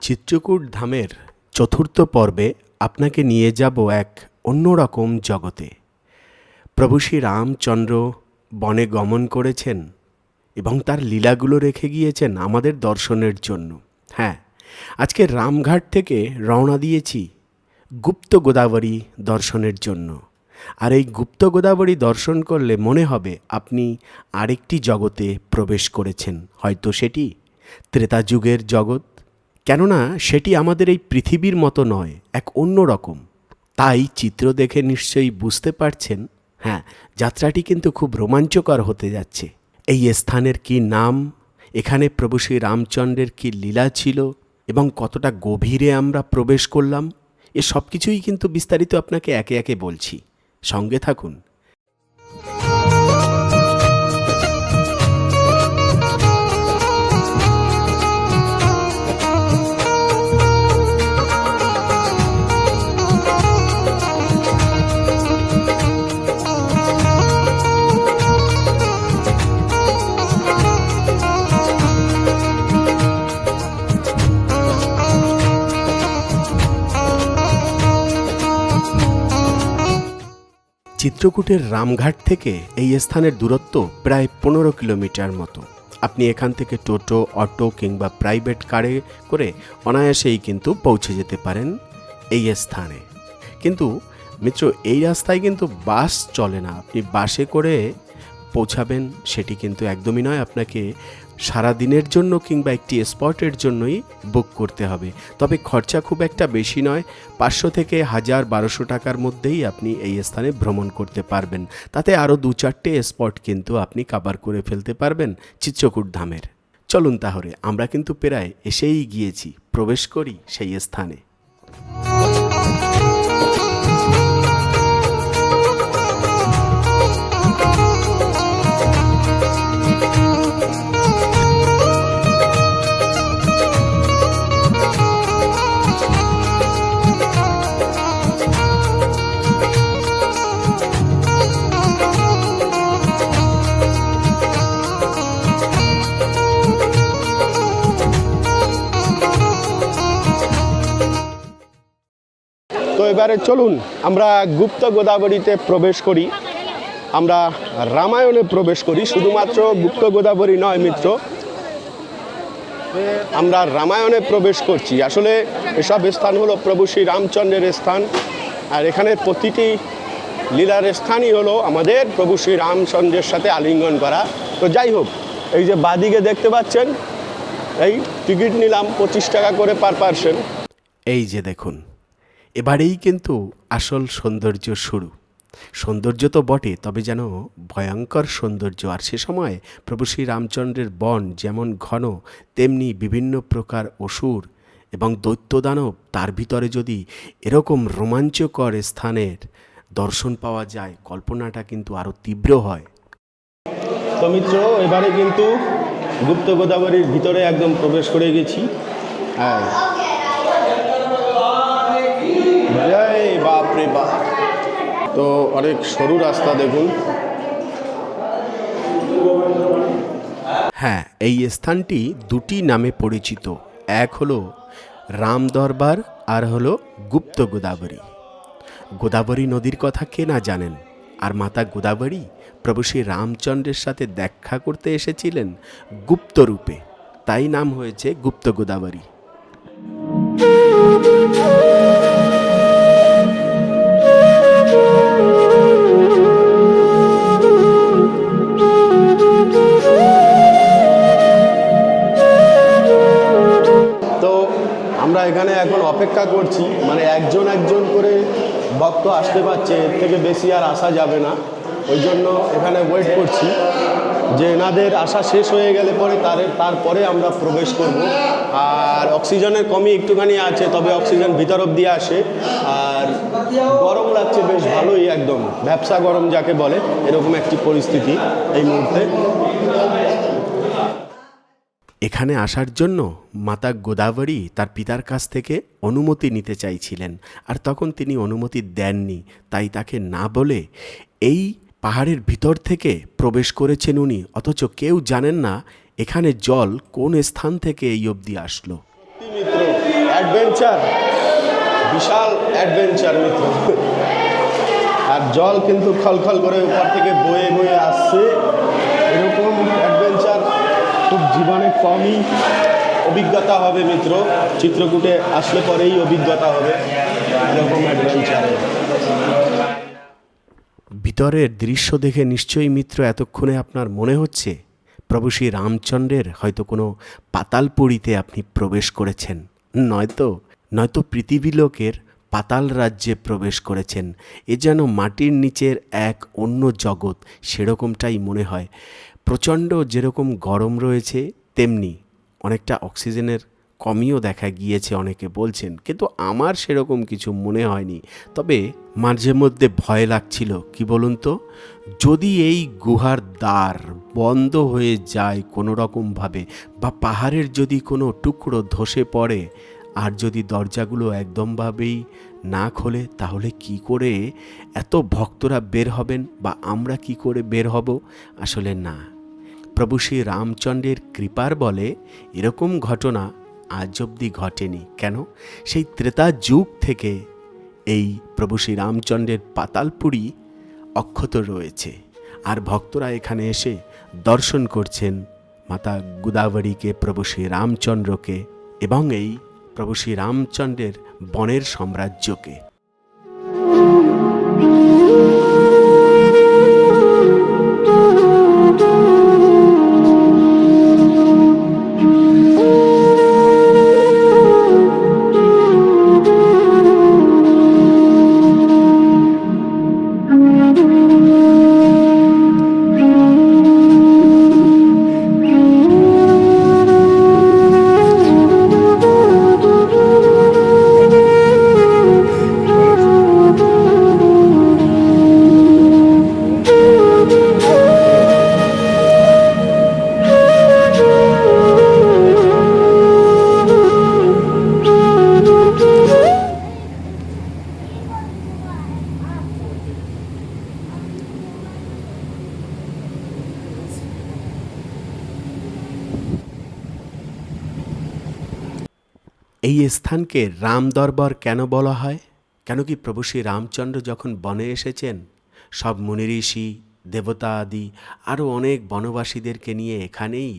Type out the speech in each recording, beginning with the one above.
চিত্রকূট ধামের চতুর্থ পর্বে আপনাকে নিয়ে যাব এক অন্যরকম জগতে। প্রভু শ্রী রামচন্দ্র বনে গমন করেছেন এবং তার লীলাগুলো রেখে গিয়েছেন আমাদের দর্শনের জন্য। হ্যাঁ, আজকে রামঘাট থেকে রওনা দিয়েছি গুপ্ত গোদাবরী দর্শনের জন্য। আর এই গুপ্ত গোদাবরী দর্শন করলে মনে হবে আপনি আরেকটি জগতে প্রবেশ করেছেন। হয়তো সেটি ত্রেতা যুগের জগৎ, কেননা সেটি আমাদের এই পৃথিবীর মতো নয়, এক অন্য রকম। তাই চিত্র দেখে নিশ্চয়ই বুঝতে পারছেন, হ্যাঁ, যাত্রাটি কিন্তু খুব রোমাঞ্চকর হতে যাচ্ছে। এই স্থানের কি নাম, এখানে প্রভু শ্রী রামচন্দ্রের কি লীলা ছিল এবং কতটা গভীরে আমরা প্রবেশ করলাম, এ সব কিছুই কিন্তু বিস্তারিত আপনাকে একে একে বলছি। সঙ্গে থাকুন। চিত্রকূটের রামঘাট থেকে এই স্থানের দূরত্ব প্রায় 15 কিলোমিটার মতো। আপনি এখান থেকে টোটো, অটো কিংবা প্রাইভেট কারে করে অনায়াসেই কিন্তু পৌঁছে যেতে পারেন এই স্থানে। কিন্তু মিত্র, এই রাস্তায় কিন্তু বাস চলে না। আপনি বাসে করে পৌঁছাবেন সেটি কিন্তু একদমই নয়। আপনাকে সারা দিনের জন্য কিংবা একটি স্পটের জন্যই বুক করতে হবে। তবে খরচা খুব একটা বেশি নয়, 500 থেকে 1000-1200 টাকার মধ্যেই আপনি এই স্থানে ভ্রমণ করতে পারবেন। তাতে আরও 2-4টে স্পট কিন্তু আপনি কাভার করে ফেলতে পারবেন চিত্রকূট ধামের। চলুন তাহলে, আমরা কিন্তু প্রায় এসেই গিয়েছি, প্রবেশ করি সেই স্থানে। তো এবারে চলুন আমরা গুপ্ত গোদাবরীতে প্রবেশ করি। আমরা রামায়ণে প্রবেশ করি। শুধুমাত্র গুপ্ত গোদাবরী নয় মিত্র, আমরা রামায়ণে প্রবেশ করছি। আসলে এসব স্থান হলো প্রভু শ্রী রামচন্দ্রের স্থান, আর এখানের প্রতিটি লীলার স্থানই হলো আমাদের প্রভু শ্রী রামচন্দ্রের সাথে আলিঙ্গন করা। তো যাই হোক, এই যে বাদিকে দেখতে পাচ্ছেন, এই টিকিট নিলাম 25 টাকা করে পার পার্সন। এই যে দেখুন, এবারেই কিন্তু আসল সৌন্দর্য শুরু। সৌন্দর্য তো বটে, তবে যেন ভয়ঙ্কর সৌন্দর্য। আর সে সময় প্রভু শ্রী রামচন্দ্রের বন যেমন ঘন, তেমনি বিভিন্ন প্রকার অসুর এবং দৈত্যদানব। তার ভিতরে যদি এরকম রোমাঞ্চকর স্থানের দর্শন পাওয়া যায়, কল্পনাটা কিন্তু আরও তীব্র হয়। তো মিত্র, এবারে কিন্তু গুপ্ত গোদাবরীর ভিতরে একদম প্রবেশ করে গেছি। হ্যাঁ, বাপ রে বাপ, তো অনেক সরু রাস্তা দেখুন। হ্যাঁ, এই স্থানটি দুটি নামে পরিচিত। এক হলো রাম দরবার, আর হলো গুপ্ত গোদাবরী। গোদাবরী নদীর কথা কে না জানেন। আর মাতা গোদাবরী প্রভু শ্রী রামচন্দ্রের সাথে দেখা করতে এসেছিলেন গুপ্ত রূপে, তাই নাম হয়েছে গুপ্ত গোদাবরী। আমরা এখানে এখন অপেক্ষা করছি, মানে একজন একজন করে ভক্ত আসতে পারছে, এর থেকে বেশি আর আসা যাবে না। ওই জন্য এখানে ওয়েট করছি যে এনাদের আসা শেষ হয়ে গেলে পরে তারপরে আমরা প্রবেশ করব। আর অক্সিজেনের কমই একটুখানি আছে, তবে অক্সিজেন ভিতর অবধি আসে। আর গরম লাগছে বেশ ভালোই, একদম ভ্যাপসা গরম যাকে বলে, এরকম একটি পরিস্থিতি এই মুহূর্তে। এখানে আসার জন্য মাতা গোদাবরী তার পিতার কাছ থেকে অনুমতি নিতে চাইছিলেন, আর তখন তিনি অনুমতি দেননি। তাই তাকে না বলে এই পাহাড়ের ভিতর থেকে প্রবেশ করেছেন উনি, অথচ কেউ জানেন না এখানে জল কোন স্থান থেকে এই অবধি আসলো। মিত্র, অ্যাডভেঞ্চার, বিশাল অ্যাডভেঞ্চার মিত্র। আর জল কিন্তু খলখল করে উপর থেকে বয়ে বয়ে আসছে। এরকম অ্যাডভেঞ্চার খুব জীবনে কমই অভিজ্ঞতা হবে মিত্র, চিত্রকূটে আসলে পরেই অভিজ্ঞতা হবে এরকম অ্যাডভেঞ্চারে। ভিতরের দৃশ্য দেখে নিশ্চয়ই মিত্র এতক্ষণে আপনার মনে হচ্ছে প্রভু শ্রী রামচন্দ্রের হয়তো কোনো পাতালপুরীতে আপনি প্রবেশ করেছেন, নয়তো পৃথিবীলোকের পাতাল রাজ্যে প্রবেশ করেছেন। এ যেন মাটির নিচের এক অন্য জগৎ, সেরকমটাই মনে হয়। প্রচণ্ড যেরকম গরম রয়েছে, তেমনি অনেকটা অক্সিজেনের কমিও দেখা গিয়েছে অনেকে বলছেন, কিন্তু আমার সেরকম কিছু মনে হয়নি। তবে মাঝে মধ্যে ভয় লাগছিল, কি বলুন তো, যদি এই গুহার দ্বার বন্ধ হয়ে যায় কোনো রকমভাবে, বা পাহাড়ের যদি কোনো টুকরো ধসে পড়ে আর যদি দরজাগুলো একদমভাবেই না খোলে, তাহলে কি করে এত ভক্তরা বের হবেন, বা আমরা কি করে বের হব? আসলে না, প্রভু শ্রী রামচন্দ্রের কৃপার বলে এরকম ঘটনা আজ অবধি ঘটেনি। কেন? সেই ত্রেতা যুগ থেকে এই প্রভু শ্রী রামচন্দ্রের পাতালপুরী অক্ষত রয়েছে, আর ভক্তরা এখানে এসে দর্শন করছেন মাতা গোদাবরীকে, প্রভু শ্রী রামচন্দ্রকে, এবং এই প্রভু শ্রী রামচন্দ্রের বনের সাম্রাজ্যকে। এই স্থানকে রাম দরবার কেন বলা হয়? কেন কি প্রভু শ্রী রামচন্দ্র যখন বনে এসেছেন, সব মুনি ঋষি, দেবতা আদি আরও অনেক বনবাসীদেরকে নিয়ে এখানেই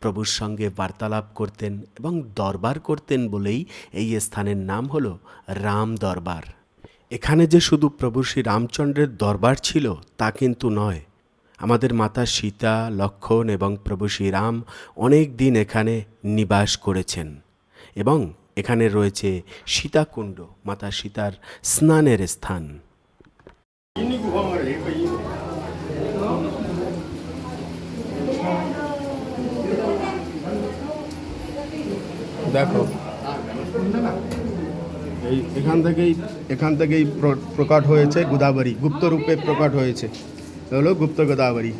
প্রভুর সঙ্গে বার্তালাপ করতেন এবং দরবার করতেন বলেই এই স্থানের নাম হলো রাম দরবার। এখানে যে শুধু প্রভু শ্রী রামচন্দ্রের দরবার ছিল তা কিন্তু নয়, আমাদের মাতা সীতা, লক্ষ্মণ এবং প্রভু শ্রীরাম অনেক দিন এখানে নিবাস করেছেন। এবং এখানে রয়েছে সীতাকুণ্ড, মাতা সীতার স্নানের স্থান। দেখো, এই এখান থেকেই প্রকট হয়েছে গোদাবরী, গুপ্ত রূপে প্রকট হয়েছে, হলো गुप्त गोदावरी।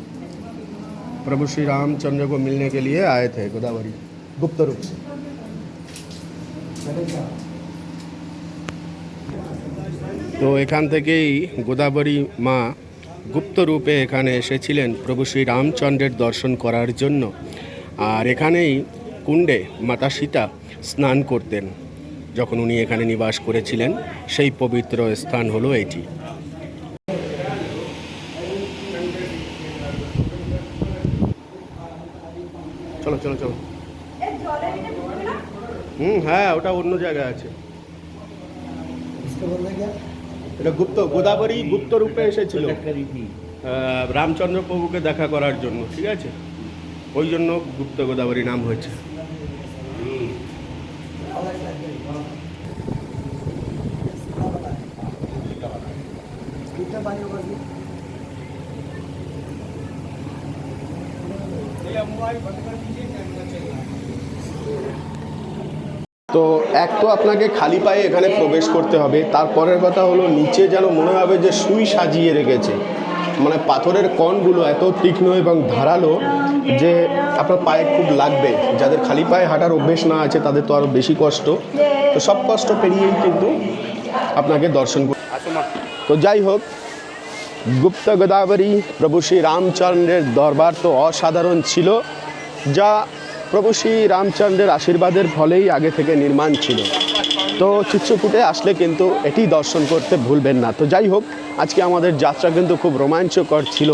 प्रभु श्री रामचंद्र को मिलने के लिए आए थे गोदावरी गुप्त रूप से। তো এখান থেকেই গোদাবরী মা গুপ্ত রূপে এখানে এসেছিলেন প্রভু শ্রী রামচন্দ্রের দর্শন করার জন্য। আর এখানেই কুণ্ডে মাতা সীতা স্নান করতেন যখন উনি এখানে নিবাস করেছিলেন। সেই পবিত্র স্থান হলো এটি। চলো চলো চলো। হ্যাঁ, ওটা অন্য জায়গায় আছে। এটা গোদাবরী গুপ্ত রূপে এসেছিল রামচন্দ্র প্রভুকে দেখা করার জন্য, ঠিক আছে? ওই জন্য গুপ্ত গোদাবরী নাম হয়েছে। তো এক তো আপনাকে খালি পায়ে এখানে প্রবেশ করতে হবে, তারপরের কথা হলো নিচে যেন মনে হবে যে সুই সাজিয়ে রেখেছে, মানে পাথরের কণগুলো এত তীক্ষ্ণ এবং ধারালো যে আপনার পায়ে খুব লাগবে। যাদের খালি পায়ে হাঁটার অভ্যেস না আছে তাদের তো আরও বেশি কষ্ট। তো সব কষ্ট পেরিয়েই কিন্তু আপনাকে দর্শন করতে। তো যাই হোক, গুপ্ত গোদাবরী প্রভু শ্রী রামচন্দ্রের দরবার তো অসাধারণ ছিল, যা প্রভু শ্রী রামচন্দ্রের আশীর্বাদের ফলেই আগে থেকে নির্মাণ ছিল। তো চিত্রকূটে আসলে কিন্তু এটি দর্শন করতে ভুলবেন না। তো যাই হোক, আজকে আমাদের যাত্রা কিন্তু খুব রোমাঞ্চকর ছিল।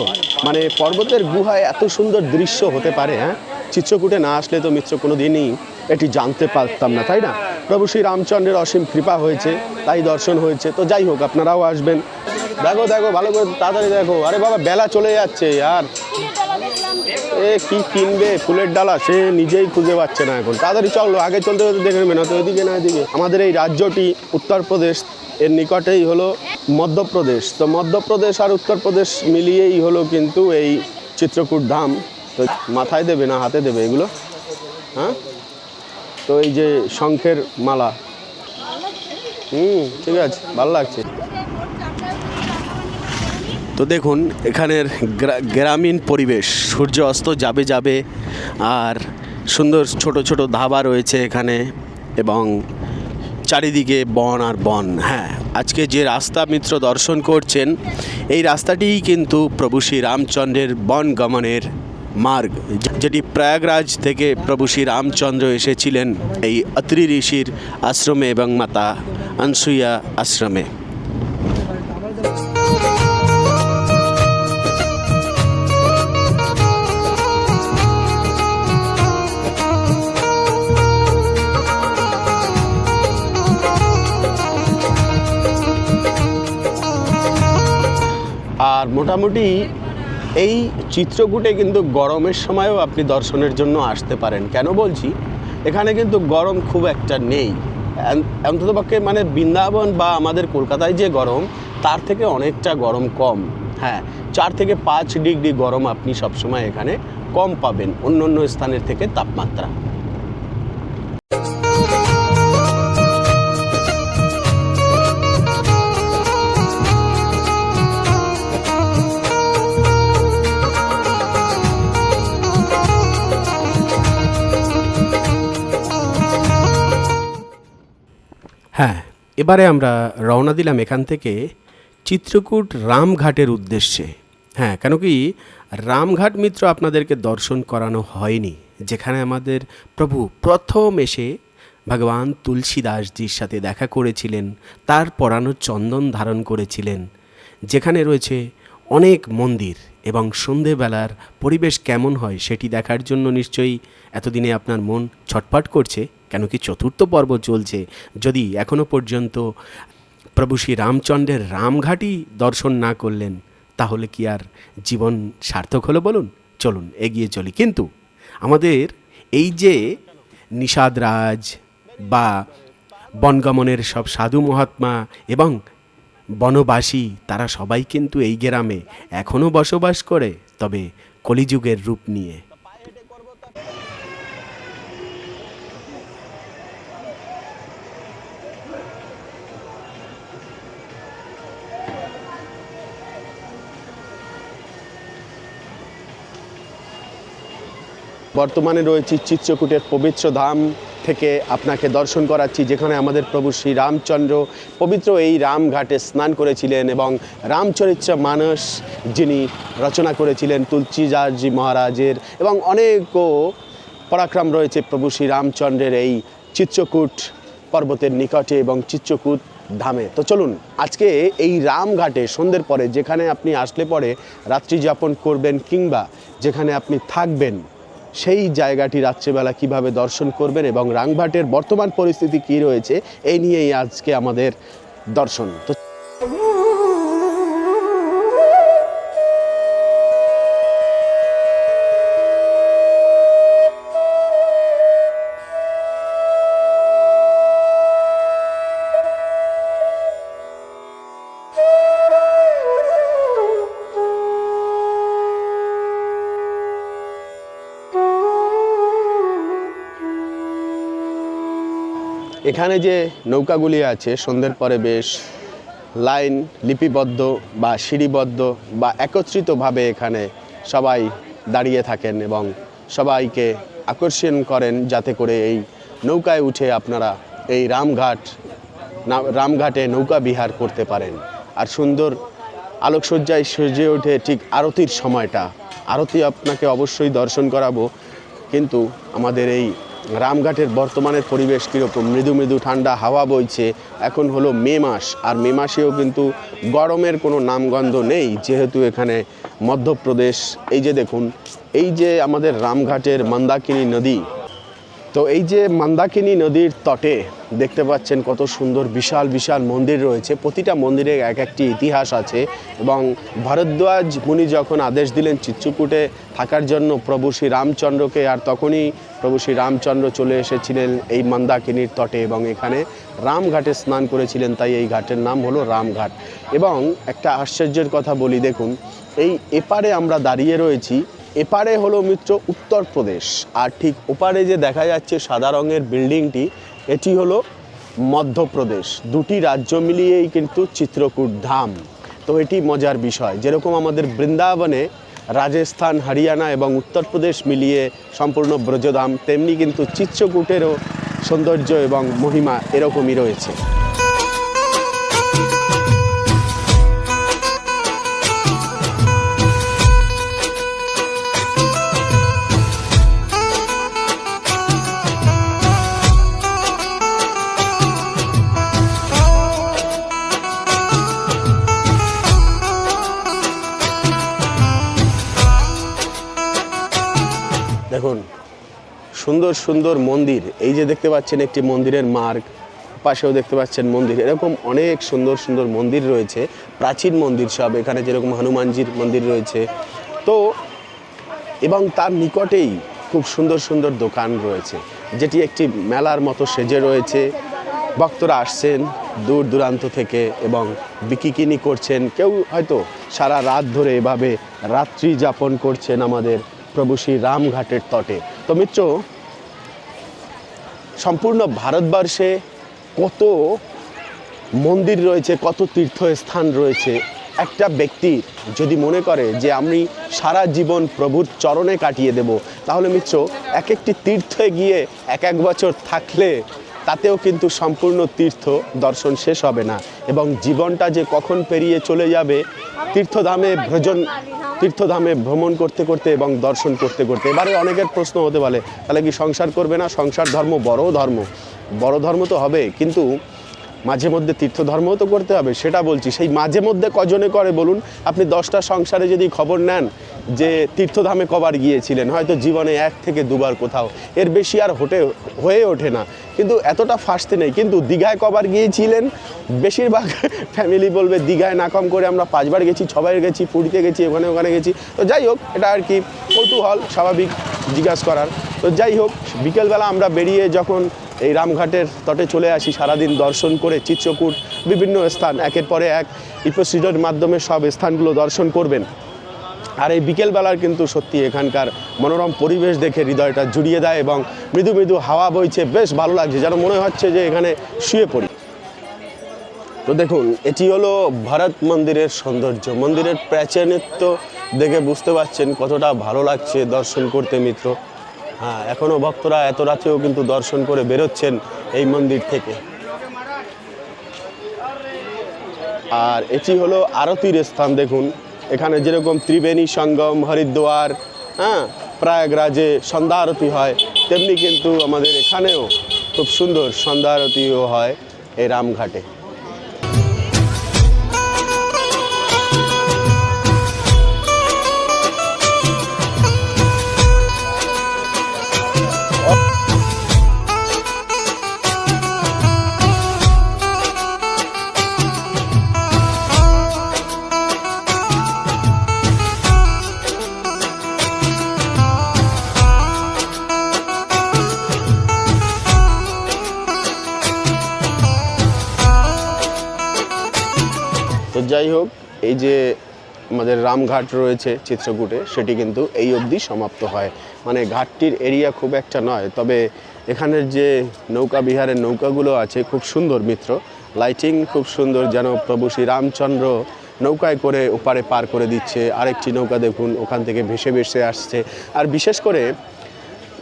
মানে পর্বতের গুহায় এত সুন্দর দৃশ্য হতে পারে, হ্যাঁ, চিত্রকূটে না আসলে তো মিত্র কোনো দিনই এটি জানতে পারতাম না, তাই না? প্রভু শ্রী রামচন্দ্রের অসীম কৃপা হয়েছে, তাই দর্শন হয়েছে। তো যাই হোক, আপনারাও আসবেন। দেখো দেখো, ভালো করে তাড়াতাড়ি দেখো। আরে বাবা, বেলা চলে যাচ্ছে আর এ কি কিনবে ফুলের ডালা, সে নিজেই খুঁজে পাচ্ছে না এখন। তাড়াতাড়ি চলো, আগে চলতে হতে দেখে নেবে না তো, এদিকে না এদিকে। আমাদের এই রাজ্যটি উত্তরপ্রদেশ, এর নিকটেই হলো মধ্যপ্রদেশ। তো মধ্যপ্রদেশ আর উত্তরপ্রদেশ মিলিয়েই হলো কিন্তু এই চিত্রকূট ধাম। তো মাথায় দেবে না হাতে দেবে এগুলো? হ্যাঁ, তো এই যে শঙ্খের মালা, ঠিক আছে, ভালো লাগছে। তো দেখুন এখানের গ্রামীণ পরিবেশ, সূর্য অস্ত যাবে যাবে আর সুন্দর ছোট ছোট ধাবা রয়েছে এখানে এবং চারিদিকে বন আর বন। হ্যাঁ, আজকে যে রাস্তা মিত্র দর্শন করছেন, এই রাস্তাটিই কিন্তু প্রভু শ্রী রামচন্দ্রের বন গমনের মার্গ, যেটি প্রয়াগরাজ থেকে প্রভু শ্রী রামচন্দ্র এসেছিলেন এই অত্রি ঋষির আশ্রমে এবং মাতা অনসুয়া আশ্রমে। আর মোটামুটি এই চিত্রকূটে কিন্তু গরমের সময়ও আপনি দর্শনের জন্য আসতে পারেন। কেন বলছি, এখানে কিন্তু গরম খুব একটা নেই, অন্ততপক্ষে মানে বৃন্দাবন বা আমাদের কলকাতায় যে গরম, তার থেকে অনেকটা গরম কম। হ্যাঁ, 4 থেকে 5 ডিগ্রি গরম আপনি সবসময় এখানে কম পাবেন অন্য অন্য স্থানের থেকে তাপমাত্রা। হ্যাঁ, এবারে আমরা রওনা দিলাম এখান থেকে চিত্রকূট রামঘাটের উদ্দেশ্যে। হ্যাঁ, কেন কি রামঘাট মিত্র আপনাদেরকে দর্শন করানো হয়নি, যেখানে আমাদের প্রভু প্রথম এসে ভগবান তুলসীদাসজির সাথে দেখা করেছিলেন, তার পরানো চন্দন ধারণ করেছিলেন, যেখানে রয়েছে অনেক মন্দির এবং সন্ধেবেলার পরিবেশ কেমন হয় সেটি দেখার জন্য নিশ্চয়ই এতদিনে আপনার মন ছটফট করছে। কেন কি চতুর্থ পর্ব চলছে, যদি এখনও পর্যন্ত প্রভু শ্রী রামচন্দ্রের রামঘাটই দর্শন না করলেন, তাহলে কি আর জীবন সার্থক হলো বলুন? চলুন এগিয়ে চলি। কিন্তু আমাদের এই যে নিষাদরাজ বা বনগমনের সব সাধু মহাত্মা এবং বনবাসী, তারা সবাই কিন্তু এই গ্রামে এখনও বসবাস করে, তবে কলিযুগের রূপ নিয়ে। বর্তমানে রয়েছে চিত্রকূটের পবিত্র ধাম থেকে আপনাকে দর্শন করাচ্ছি, যেখানে আমাদের প্রভু শ্রী রামচন্দ্র পবিত্র এই রামঘাটে স্নান করেছিলেন এবং রামচরিত্র মানস যিনি রচনা করেছিলেন তুলসীদাসজি মহারাজের, এবং অনেকও পরাক্রম রয়েছে প্রভু শ্রী রামচন্দ্রের এই চিত্রকূট পর্বতের নিকটে এবং চিত্রকূট ধামে। তো চলুন আজকে এই রামঘাটে সন্ধ্যের পরে, যেখানে আপনি আসলে পরে রাত্রি যাপন করবেন কিংবা যেখানে আপনি থাকবেন, সেই জায়গাটি রাত্রেবেলা কিভাবে দর্শন করবেন এবং রামঘাটের বর্তমান পরিস্থিতি কী রয়েছে, এই নিয়েই আজকে আমাদের দর্শন। তো এখানে যে নৌকাগুলি আছে, সন্ধ্যের পরে বেশ লাইন লিপিবদ্ধ বা সিঁড়িবদ্ধ বা একত্রিতভাবে এখানে সবাই দাঁড়িয়ে থাকেন এবং সবাইকে আকর্ষণ করেন, যাতে করে এই নৌকায় উঠে আপনারা এই রামঘাটে নৌকা বিহার করতে পারেন। আর সুন্দর আলোকসজ্জায় সেজে ওঠে ঠিক আরতির সময়টা। আরতি আপনাকে অবশ্যই দর্শন করাবো। কিন্তু আমাদের এই রামঘাটের বর্তমানের পরিবেশ কীরকম, মৃদু মৃদু ঠান্ডা হাওয়া বইছে। এখন হলো মে মাস, আর মে মাসেও কিন্তু গরমের কোনো নামগন্ধ নেই, যেহেতু এখানে মধ্যপ্রদেশ। এই যে দেখুন, এই যে আমাদের রামঘাটের মন্দাকিনী নদী, তো এই যে মন্দাকিনী নদীর তটে দেখতে পাচ্ছেন কত সুন্দর বিশাল বিশাল মন্দির রয়েছে। প্রতিটা মন্দিরে এক একটি ইতিহাস আছে, এবং ভরদ্বাজ মুনি যখন আদেশ দিলেন চিত্রকূটে থাকার জন্য প্রভু শ্রী রামচন্দ্রকে, আর তখনই প্রভু শ্রী রামচন্দ্র চলে এসেছিলেন এই মন্দাকিনীর তটে এবং এখানে রামঘাটে স্নান করেছিলেন, তাই এই ঘাটের নাম হলো রামঘাট। এবং একটা আশ্চর্যের কথা বলি, দেখুন এই এপারে আমরা দাঁড়িয়ে রয়েছি, এপারে হলো মিত্র উত্তরপ্রদেশ, আর ঠিক ওপারে যে দেখা যাচ্ছে সাদা রঙের বিল্ডিংটি, এটি হলো মধ্যপ্রদেশ। দুটি রাজ্য মিলিয়েই কিন্তু চিত্রকূট ধাম। তো এটি মজার বিষয়, যেরকম আমাদের বৃন্দাবনে রাজস্থান, হরিয়ানা এবং উত্তরপ্রদেশ মিলিয়ে সম্পূর্ণ ব্রজধাম, তেমনি কিন্তু চিত্রকূটেরও সৌন্দর্য এবং মহিমা এরকমই রয়েছে। দেখুন সুন্দর সুন্দর মন্দির, এই যে দেখতে পাচ্ছেন একটি মন্দিরের মার্গ, পাশেও দেখতে পাচ্ছেন মন্দির, এরকম অনেক সুন্দর সুন্দর মন্দির রয়েছে, প্রাচীন মন্দির সব। এখানে যেরকম হনুমানজির মন্দির রয়েছে, তো এবং তার নিকটেই খুব সুন্দর সুন্দর দোকান রয়েছে, যেটি একটি মেলার মতো সেজে রয়েছে। ভক্তরা আসছেন দূর দূরান্ত থেকে এবং বিকিকিনি করছেন, কেউ হয়তো সারা রাত ধরে এভাবে রাত্রি যাপন করছেন আমাদের প্রভু শ্রী রামঘাটের তটে। তো মিত্র, সম্পূর্ণ ভারতবর্ষে কত মন্দির রয়েছে, কত তীর্থস্থান রয়েছে। একটা ব্যক্তি যদি মনে করে যে আমি সারা জীবন প্রভুর চরণে কাটিয়ে দেব, তাহলে মিত্র এক একটি তীর্থে গিয়ে এক এক বছর থাকলে তাতেও কিন্তু সম্পূর্ণ তীর্থ দর্শন শেষ হবে না, এবং জীবনটা যে কখন পেরিয়ে চলে যাবে তীর্থধামে ভ্রমণ করতে করতে এবং দর্শন করতে করতে। এবারে অনেকের প্রশ্ন হতে পারে, তাহলে কি সংসার করবে না? সংসার ধর্ম বড় ধর্ম তো হবে, কিন্তু মাঝে মধ্যে তীর্থধর্মও তো করতে হবে, সেটা বলছি। সেই মাঝে মধ্যে কজনে করে বলুন? আপনি 10টা সংসারে যদি খবর নেন যে তীর্থধামে কবার গিয়েছিলেন, হয়তো জীবনে 1 থেকে 2বার, কোথাও এর বেশি আর হয়ে ওঠে না। কিন্তু এতটা ফাঁসতে নেই। কিন্তু দীঘায় কবার গিয়েছিলেন? বেশিরভাগ ফ্যামিলি বলবে দীঘায় না কম করে আমরা 5বার গেছি, 6বার গেছি, পুরীতে গেছি, ওখানে গেছি। তো যাই হোক, এটা আর কি কৌতূহল স্বাভাবিক জিজ্ঞাসা করার। তো যাই হোক, বিকেলবেলা আমরা বেরিয়ে যখন এই রামঘাটের তটে চলে আসি, সারাদিন দর্শন করে চিত্রকূট বিভিন্ন স্থান একের পরে এক ইপোসিডের মাধ্যমে সব স্থানগুলো দর্শন করবেন। আর এই বিকেলবেলার কিন্তু সত্যি এখানকার মনোরম পরিবেশ দেখে হৃদয়টা জুড়িয়ে দেয়, এবং মৃদু মৃদু হাওয়া বইছে, বেশ ভালো লাগছে, যেন মনে হচ্ছে যে এখানে শুয়ে পড়ি। তো দেখুন, এটি হলো ভরত মন্দিরের সৌন্দর্য, মন্দিরের প্রাচীনত্ব দেখে বুঝতে পারছেন কতটা ভালো লাগছে দর্শন করতে মিত্র। হ্যাঁ, এখনও ভক্তরা এত রাতেও কিন্তু দর্শন করে বেরোচ্ছেন এই মন্দির থেকে। আর এটি হলো আরতির স্থান। দেখুন এখানে যেরকম ত্রিবেণী সঙ্গম, হরিদ্বার, হ্যাঁ, প্রয়াগরাজে সন্ধ্যা আরতি হয়, তেমনি কিন্তু আমাদের এখানেও খুব সুন্দর সন্ধ্যা আরতিও হয় এই রামঘাটে। তো যাই হোক, এই যে আমাদের রামঘাট রয়েছে চিত্রকূটে, সেটি কিন্তু এই অবধি সমাপ্ত হয়। মানে ঘাটটির এরিয়া খুব একটা নয়, তবে এখানের যে নৌকা বিহারের নৌকাগুলো আছে খুব সুন্দর মিত্র, লাইটিং খুব সুন্দর, যেন প্রভু শ্রী রামচন্দ্র নৌকায় করে ওপারে পার করে দিচ্ছে। আরেকটি নৌকা দেখুন ওখান থেকে ভেসে ভেসে আসছে। আর বিশেষ করে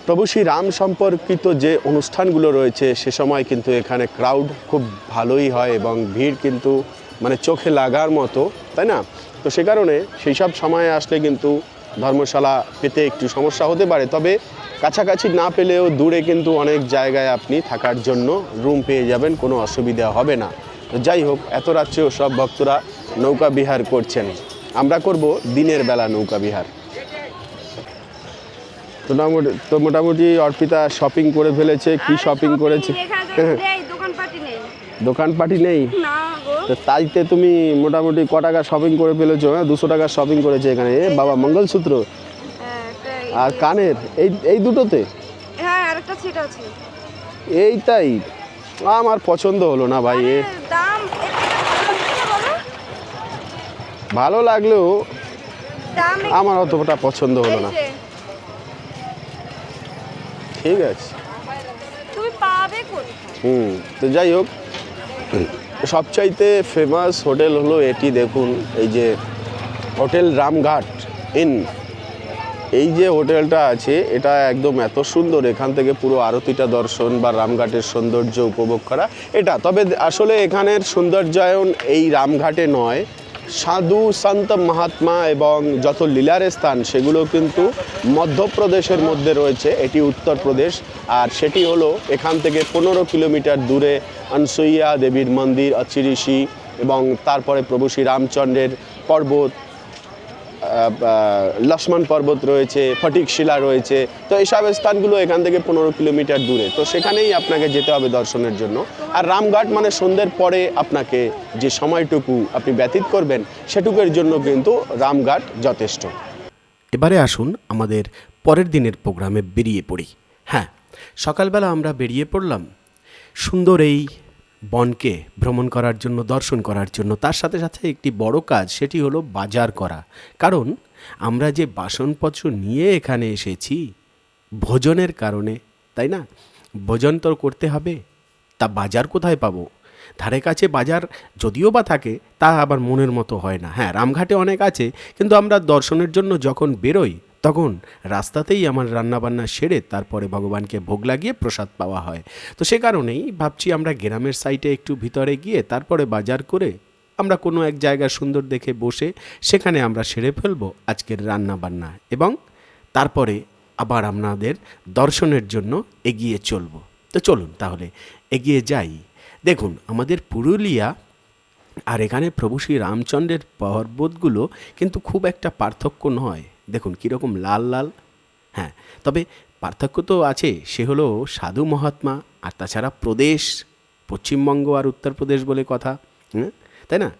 প্রভু শ্রী রাম সম্পর্কিত যে অনুষ্ঠানগুলো রয়েছে সে সময় কিন্তু এখানে ক্রাউড খুব ভালোই হয়, এবং ভিড় কিন্তু মানে চোখে লাগার মতো, তাই না? তো সে কারণে সেই সব সময়ে আসলে কিন্তু ধর্মশালা পেতে একটু সমস্যা হতে পারে, তবে কাছাকাছি না পেলেও দূরে কিন্তু অনেক জায়গায় আপনি থাকার জন্য রুম পেয়ে যাবেন, কোনো অসুবিধা হবে না। তো যাই হোক, এত রাত্রেও সব ভক্তরা নৌকা বিহার করছেন, আমরা করব দিনের বেলা নৌকা বিহার। তো মোটামুটি অর্পিতা শপিং করে ফেলেছে। কি শপিং করেছে? দোকানপাটি নেই তো তাইতে তুমি মোটামুটি ক টাকা শপিং করে ফেলেছো? হ্যাঁ, 200 টাকার শপিং করেছে এখানে। এ বাবা, মঙ্গলসূত্র আর কানের এই দুটোতে? হ্যাঁ, আরেকটা সেট আছে। এই তাই আমার পছন্দ হলো না ভাই। এ দাম ভালো লাগলেও দাম আমার অতটা পছন্দ হলো না। ঠিক আছে, তুমি পাবে কোথায়? তো যাই হোক, সবচাইতে ফেমাস হোটেল হলো এটি। দেখুন, এই যে হোটেল রামঘাট ইন, এই যে হোটেলটা আছে এটা একদম এত সুন্দর, এখান থেকে পুরো আরতিটা দর্শন বা রামঘাটের সৌন্দর্য উপভোগ করা এটা। তবে আসলে এখানের সৌন্দর্যায়ন এই রামঘাটে নয়, সাধু সন্ত মহাত্মা এবং যত লীলার স্থান সেগুলো কিন্তু মধ্যপ্রদেশের মধ্যে রয়েছে, এটি উত্তরপ্রদেশ। আর সেটি হলো এখান থেকে 15 কিলোমিটার দূরে অনসুইয়া দেবীর মন্দির, অচি ঋষি, এবং তারপরে প্রভু শ্রী রামচন্দ্রের পর্বত, লক্ষ্মণ পর্বত রয়েছে, ফটিক শিলা রয়েছে। তো এইসব স্থানগুলো এখান থেকে 15 কিলোমিটার দূরে, তো সেখানেই আপনাকে যেতে হবে দর্শনের জন্য। আর রামঘাট মানে সন্ধ্যের পরে আপনাকে যে সময়টুকু আপনি ব্যতীত করবেন সেটুকুর জন্য কিন্তু রামঘাট যথেষ্ট। এবারে আসুন আমাদের পরের দিনের প্রোগ্রামে বেরিয়ে পড়ি। হ্যাঁ, সকালবেলা আমরা বেরিয়ে পড়লাম সুন্দর এই বনকে ভ্রমণ করার জন্য, দর্শন করার জন্য। তার সাথে সাথে একটি বড় কাজ, সেটি হলো বাজার করা। কারণ আমরা যে বাসনপত্র নিয়ে এখানে এসেছি ভোজনের কারণে, তাই না? ভোজন তো করতে হবে, তা বাজার কোথায় পাবো? ধারে কাছে বাজার যদিও বা থাকে, তা আবার মনের মতো হয় না। হ্যাঁ, রামঘাটে অনেক আছে, কিন্তু আমরা দর্শনের জন্য যখন বেরোই তখন রাস্তাতেই আমার রান্নাবান্না সেরে তারপরে ভগবানকে ভোগ লাগিয়ে প্রসাদ পাওয়া হয়। তো সে কারণেই ভাবছি আমরা গ্রামের সাইডে একটু ভিতরে গিয়ে তারপরে বাজার করে আমরা কোনো এক জায়গা সুন্দর দেখে বসে সেখানে আমরা সেরে ফেলবো আজকের রান্নাবান্না, এবং তারপরে আবার আপনাদের দর্শনের জন্য এগিয়ে চলবো। তো চলুন তাহলে এগিয়ে যাই। দেখুন, আমাদের পুরুলিয়া আর এখানে প্রভু শ্রী রামচন্দ্রের পর্বতগুলো কিন্তু খুব একটা পার্থক্য নয়। দেখুন কীরকম লাল লাল। হ্যাঁ, তবে পার্থক্য তো আছে, সে হলো সাধু মহাত্মা, আর তাছাড়া প্রদেশ পশ্চিমবঙ্গ আর উত্তরপ্রদেশ বলে কথা, তাই না?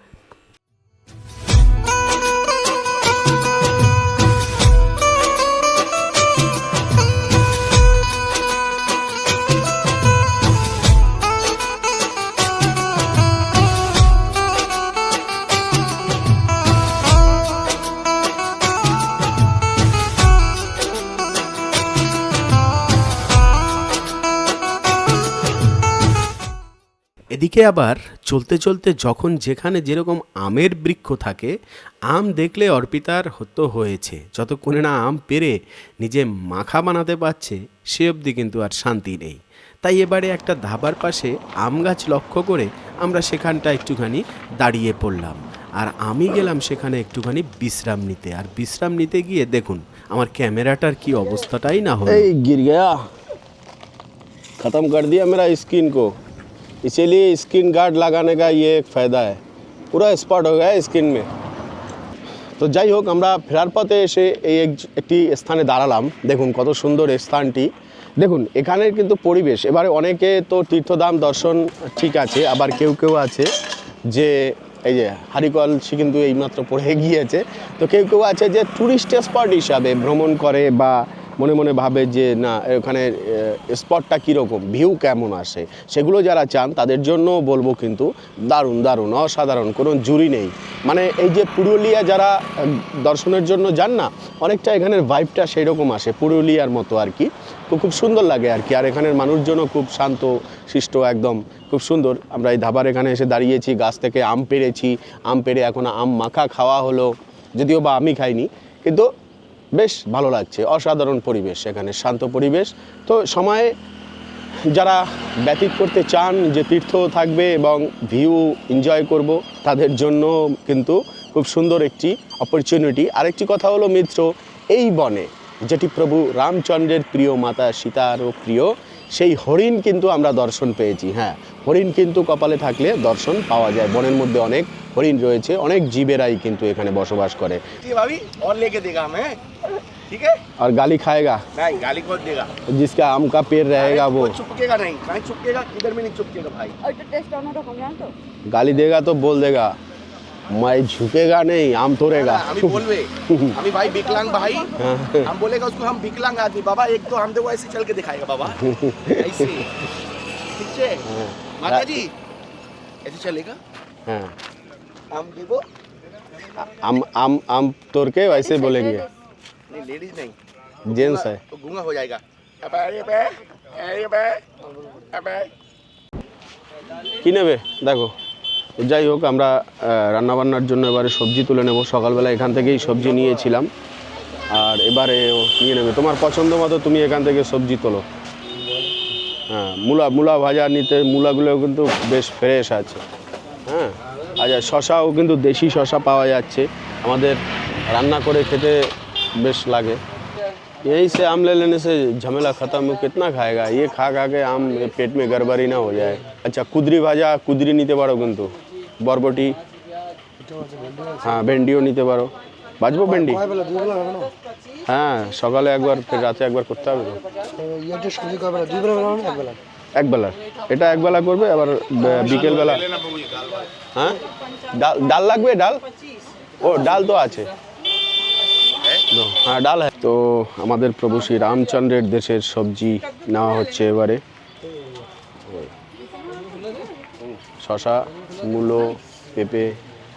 এদিকে আবার চলতে চলতে যখন যেখানে যেরকম আমের বৃক্ষ থাকে, আম দেখলে অর্পিতার হতো হয়েছে, যতক্ষণে না আম পেরে নিজে মাখা বানাতে পারছে সে অবধি কিন্তু আর শান্তি নেই। তাই এবারে একটা ধাবার পাশে আম গাছ লক্ষ্য করে আমরা সেখানটা একটুখানি দাঁড়িয়ে পড়লাম, আর আমি গেলাম সেখানে একটুখানি বিশ্রাম নিতে। আর বিশ্রাম নিতে গিয়ে দেখুন আমার ক্যামেরাটার কি অবস্থাটাই না হলো। এই गिर गया, खत्म कर दिया मेरा स्किन को। इसीलिए स्किन गार्ड लगाने का ये एक फ़ायदा है, पूरा स्पॉट हो गया है स्किन में। তো যাই হোক, আমরা ফেরার পথে এসে এই একটি স্থানে দাঁড়ালাম। দেখুন কত সুন্দর স্থানটি। দেখুন এখানের কিন্তু পরিবেশ, এবারে অনেকে তো তীর্থধাম দর্শন ঠিক আছে, আবার কেউ কেউ আছে যে এই যে হারিকল সে কিন্তু এইমাত্র পড়ে গিয়েছে। তো কেউ কেউ আছে যে ট্যুরিস্ট স্পট হিসাবে ভ্রমণ করে বা মনে মনে ভাবে যে না ওখানে স্পটটা কীরকম, ভিউ কেমন আসে, সেগুলো যারা চান তাদের জন্য বলবো কিন্তু দারুণ দারুণ অসাধারণ, কোনো জুরি নেই। মানে এই যে পুরুলিয়া যারা দর্শনের জন্য যান না, অনেকটা এখানের ভাইবটা সেই রকম আসে পুরুলিয়ার মতো আর কি। তো খুব সুন্দর লাগে আর কি। আর এখানের মানুষজনও খুব শান্ত শিষ্ট, একদম খুব সুন্দর। আমরা এই ধাবার এখানে এসে দাঁড়িয়েছি, গাছ থেকে আম পেড়েছি, আম পেড়ে এখন আম মাখা খাওয়া হলো, যদিও বা আমি খাইনি, কিন্তু বেশ ভালো লাগছে। অসাধারণ পরিবেশ এখানে, শান্ত পরিবেশ। তো সময় যারা ব্যতীত করতে চান, যে তীর্থ থাকবে এবং ভিউ এনজয় করব, তাদের জন্য কিন্তু খুব সুন্দর একটি অপরচুনিটি। আরেকটি কথা হলো মিত্র, এই বনে, যেটি প্রভু রামচন্দ্রের প্রিয় মাতা সীতারও প্রিয়, সেই হরিণ কিন্তু আমরা দর্শন পেয়েছি। হ্যাঁ, হরিণ কিন্তু কপালে থাকলে দর্শন পাওয়া যায়। বনের মধ্যে অনেক হরিণ রয়েছে, অনেক জীবেরাই কিন্তু এখানে বসবাস করে। भाभी और लेके देगा हमें, ठीक है? আর গালি খাएगा नहीं गाली कौन देगा? जिसका आम का पेड़ रहेगा वो कोई चुपकेगा नहीं, कहीं चुपकेगा किधर में नहीं चुपकेगा भाई। ওইটা টেস্ট অন্যরকম জানো তো? गाली देगा तो बोल देगा मैं झुकेगा नहीं, आम तोड़ेगा। हमें बोलवे हमें भाई विकलांग भाई, हम बोलेगा उसको हम विकलांग आदमी बाबा, एक तो हम देखो ऐसे चल के दिखाएगा बाबा ऐसे, ठीक है माता जी ऐसे चलेगा, हाँ, हम देखो आम आम आम तोड़ के वैसे बोलेंगे। नहीं लेडीज नहीं, जेंट्स है। तो गूंगा हो जाएगा। अबे अबे अबे अबे কি নেবে দেখো। যাই হোক, আমরা রান্নাবান্নার জন্য এবারে সবজি তুলে নেব। সকালবেলা এখান থেকেই সবজি নিয়েছিলাম, আর এবারে নিয়ে নেবে। তোমার পছন্দ মতো তুমি এখান থেকে সবজি তোলো। হ্যাঁ, মূলা ভাজা নিতে, মূলাগুলো কিন্তু বেশ ফ্রেশ আছে। হ্যাঁ, আচ্ছা, শশাও কিন্তু দেশি শশা পাওয়া যাচ্ছে, আমাদের রান্না করে খেতে বেশ লাগে। यहीं से आम ले लेने से झमेला ख़त्म हो। कितना खाएगा ये, खा के आम पेट में गड़बड़ी ना हो जाए। अच्छा, कुदरी भाजा, कुदरी নিতে পারো কিন্তু, বরবটি, হ্যাঁ ভেন্ডিও নিতে পারো। বাজবো ভেন্ডি? হ্যাঁ, সকালে একবার, ফের রাতে একবার করতে হবে তো। একবেলা, এটা একবেলা করবে, আবার বিকেলবেলা। হ্যাঁ, ডাল লাগবে? ডাল, ও ডাল তো আছে। হ্যাঁ, ডাল হ্যাঁ। তো আমাদের প্রভু শ্রী রামচন্দ্রের দেশের সবজি নেওয়া হচ্ছে এবারে। শশা, মূলো, পেঁপে,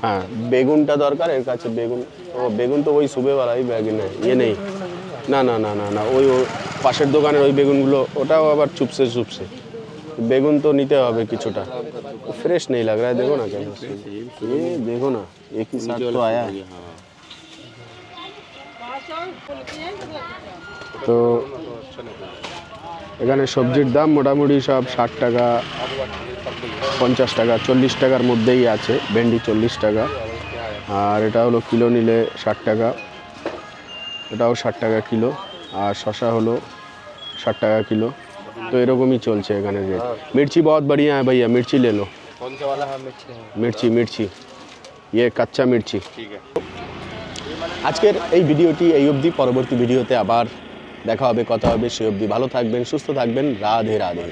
হ্যাঁ বেগুনটা দরকার এর কাছে। বেগুন, ও বেগুন তো ওই সুবেওয়ালাই বেগুন নেই, ইয়ে নেই। না না না না না, ওই পাশের দোকানের ওই বেগুনগুলো, ওটাও আবার চুপসে। বেগুন তো নিতে হবে কিছুটা। फ्रेश नहीं लग रहा है, देखो ना कैसे। ये देखो ना, एक ही साथ तो आया है। তো এখানে সবজির দাম মোটামুটি সব 60 টাকা, 50 টাকা, 40 টাকার মধ্যেই আছে। ভেন্ডি 40 টাকা, আর এটা হলো কিলো নিলে 60 টাকা, এটাও 60 টাকা কিলো, আর শশা হলো 60 টাকা কিলো। তো এরকমই চলছে এখানে রেট। मिर्ची बहुत बढ़िया है भैया, मिर्ची ले लो। कौन सा वाला है मिर्ची? मिर्ची ये कच्चा मिर्ची। ठीक है। আজকের এই ভিডিওটি এই অবধি। পরবর্তী ভিডিওতে আবার দেখা হবে, কথা হবে। সেই অবধি ভালো থাকবেন, সুস্থ থাকবেন। রাধে রাধে।